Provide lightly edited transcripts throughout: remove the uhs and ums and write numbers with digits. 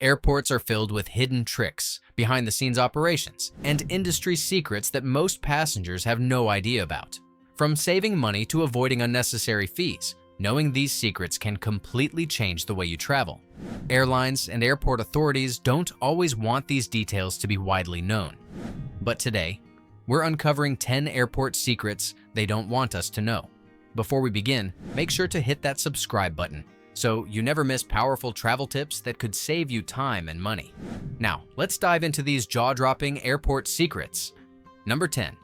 Airports are filled with hidden tricks, behind-the-scenes operations, and industry secrets that most passengers have no idea about. From saving money to avoiding unnecessary fees, knowing these secrets can completely change the way you travel. Airlines and airport authorities don't always want these details to be widely known. But today, we're uncovering 10 airport secrets they don't want us to know. Before we begin, make sure to hit that subscribe button so you never miss powerful travel tips that could save you time and money. Now, let's dive into these jaw-dropping airport secrets. Number 10.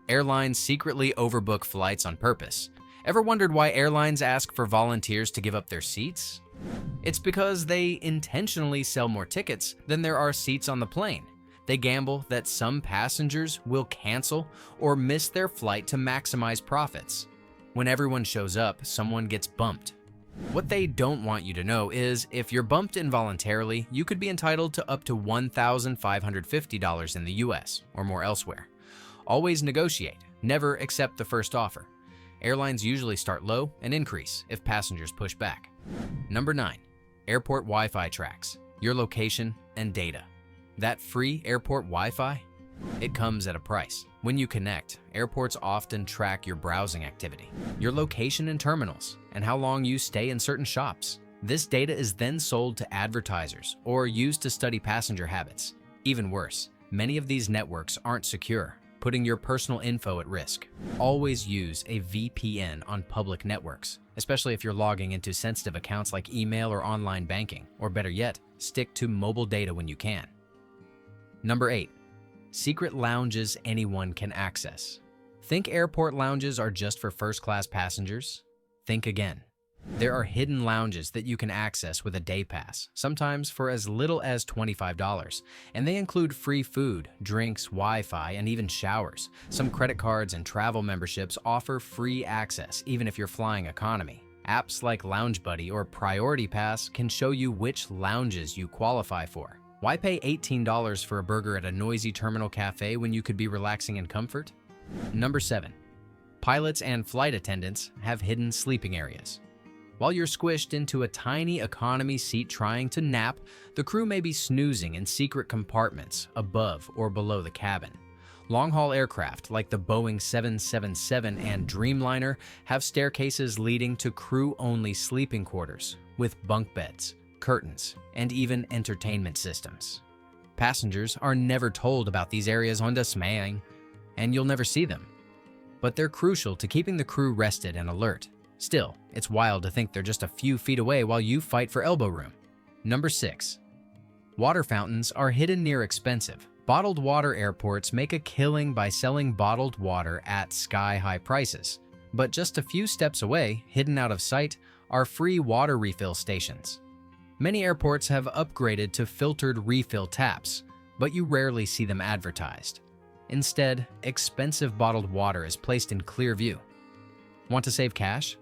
Airlines secretly overbook flights on purpose. Ever wondered why airlines ask for volunteers to give up their seats? It's because they intentionally sell more tickets than there are seats on the plane. They gamble that some passengers will cancel or miss their flight to maximize profits. When everyone shows up, someone gets bumped. What they don't want you to know is if you're bumped involuntarily, you could be entitled to up to $1,550 in the US or more elsewhere. Always negotiate, never accept the first offer. Airlines usually start low and increase if passengers push back. Number 9. Airport Wi-Fi tracks your location and data. That free airport Wi-Fi? It comes at a price. When you connect, airports often track your browsing activity, your location in terminals, and how long you stay in certain shops. This data is then sold to advertisers or used to study passenger habits. Even worse, many of these networks aren't secure, putting your personal info at risk. Always use a VPN on public networks, especially if you're logging into sensitive accounts like email or online banking, or better yet, stick to mobile data when you can. Number 8. Secret lounges anyone can access. Think airport lounges are just for first-class passengers? Think again. There are hidden lounges that you can access with a day pass, sometimes for as little as $25, and they include free food, drinks, Wi-Fi, and even showers. Some credit cards and travel memberships offer free access, even if you're flying economy. Apps like Lounge Buddy or Priority Pass can show you which lounges you qualify for. Why pay $18 for a burger at a noisy terminal cafe when you could be relaxing in comfort? Number 7. Pilots and flight attendants have hidden sleeping areas. While you're squished into a tiny economy seat trying to nap, the crew may be snoozing in secret compartments above or below the cabin. Long-haul aircraft like the Boeing 777 and Dreamliner have staircases leading to crew-only sleeping quarters with bunk beds, curtains, and even entertainment systems. Passengers are never told about these areas on dismaying, and you'll never see them. But they're crucial to keeping the crew rested and alert. Still, it's wild to think they're just a few feet away while you fight for elbow room. Number 6. Water fountains are hidden near expensive. Bottled water airports make a killing by selling bottled water at sky-high prices. But just a few steps away, hidden out of sight, are free water refill stations. Many airports have upgraded to filtered refill taps, but you rarely see them advertised. Instead, expensive bottled water is placed in clear view. Want to save cash?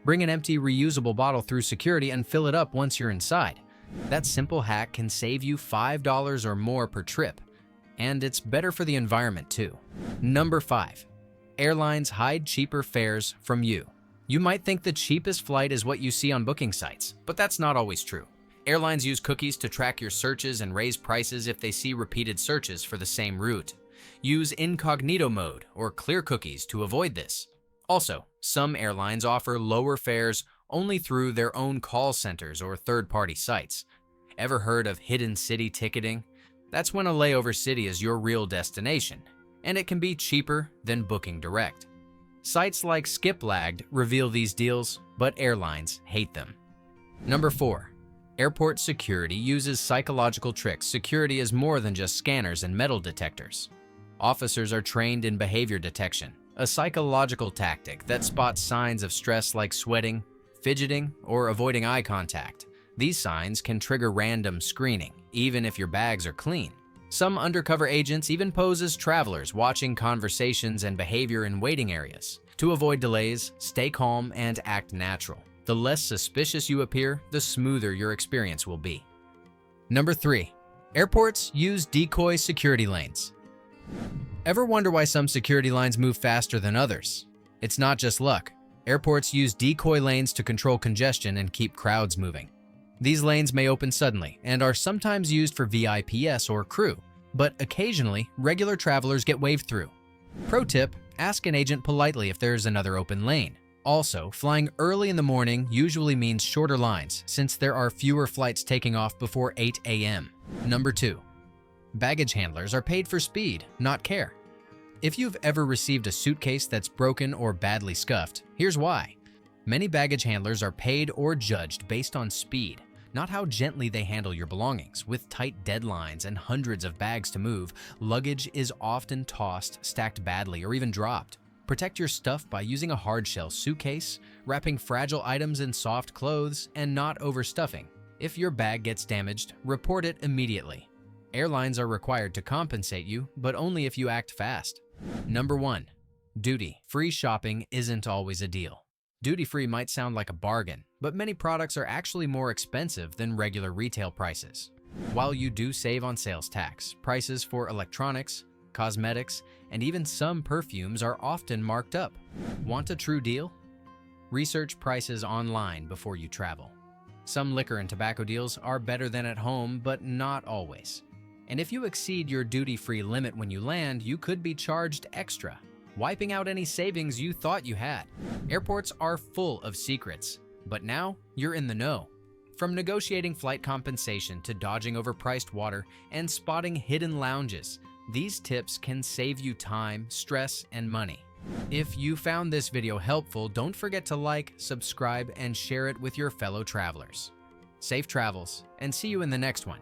Bring an empty reusable bottle through security and fill it up once you're inside. That simple hack can save you $5 or more per trip, and it's better for the environment too. Number 5. Airlines hide cheaper fares from you. You might think the cheapest flight is what you see on booking sites, but that's not always true. Airlines use cookies to track your searches and raise prices if they see repeated searches for the same route. Use incognito mode or clear cookies to avoid this. Also, some airlines offer lower fares only through their own call centers or third-party sites. Ever heard of hidden city ticketing? That's when a layover city is your real destination, and it can be cheaper than booking direct. Sites like Skiplagged reveal these deals, but airlines hate them. Number 4. Airport security uses psychological tricks. Security is more than just scanners and metal detectors. Officers are trained in behavior detection, a psychological tactic that spots signs of stress like sweating, fidgeting, or avoiding eye contact. These signs can trigger random screening, even if your bags are clean. Some undercover agents even pose as travelers watching conversations and behavior in waiting areas. To avoid delays, stay calm and act natural. The less suspicious you appear, the smoother your experience will be. Number 3. Airports use decoy security lanes. Ever wonder why some security lines move faster than others? It's not just luck. Airports use decoy lanes to control congestion and keep crowds moving. These lanes may open suddenly and are sometimes used for VIPs or crew, but occasionally regular travelers get waved through. Pro tip: ask an agent politely if there's another open lane. Also, flying early in the morning usually means shorter lines since there are fewer flights taking off before 8 a.m. Number 2. Baggage handlers are paid for speed, not care. If you've ever received a suitcase that's broken or badly scuffed, here's why. Many baggage handlers are paid or judged based on speed, not how gently they handle your belongings. With tight deadlines and hundreds of bags to move, luggage is often tossed, stacked badly, or even dropped. Protect your stuff by using a hard-shell suitcase, wrapping fragile items in soft clothes, and not overstuffing. If your bag gets damaged, report it immediately. Airlines are required to compensate you, but only if you act fast. Number 1. Duty-free shopping isn't always a deal. Duty-free might sound like a bargain, but many products are actually more expensive than regular retail prices. While you do save on sales tax, prices for electronics, cosmetics, and even some perfumes are often marked up. Want a true deal? Research prices online before you travel. Some liquor and tobacco deals are better than at home, but not always. And if you exceed your duty-free limit when you land, you could be charged extra, wiping out any savings you thought you had. Airports are full of secrets, but now you're in the know. From negotiating flight compensation to dodging overpriced water and spotting hidden lounges, these tips can save you time, stress, and money. If you found this video helpful, don't forget to like, subscribe, and share it with your fellow travelers. Safe travels, and see you in the next one.